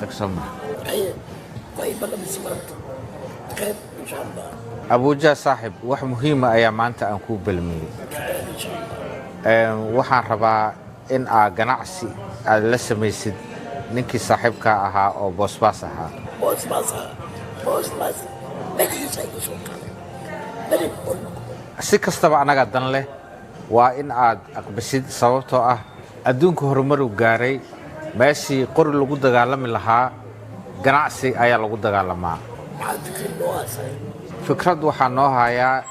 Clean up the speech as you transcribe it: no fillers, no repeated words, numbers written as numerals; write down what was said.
تكسمنا أبوجا صاحب wax muhiim ah ayaa maanta aan ku balmiyay waxaan rabaa in aad ganacsi aad la samaysid ninkii saaxiibka ahaa oo boosbaas ahaa si kastaba anaga dan leh waa in aad aqbashid sababtoo ah adduunka horumar u gaaray meeshii qori lagu dagaalami lahaa ganacsi ayaa lagu dagaalamaa fikrad waxaa noo hayaa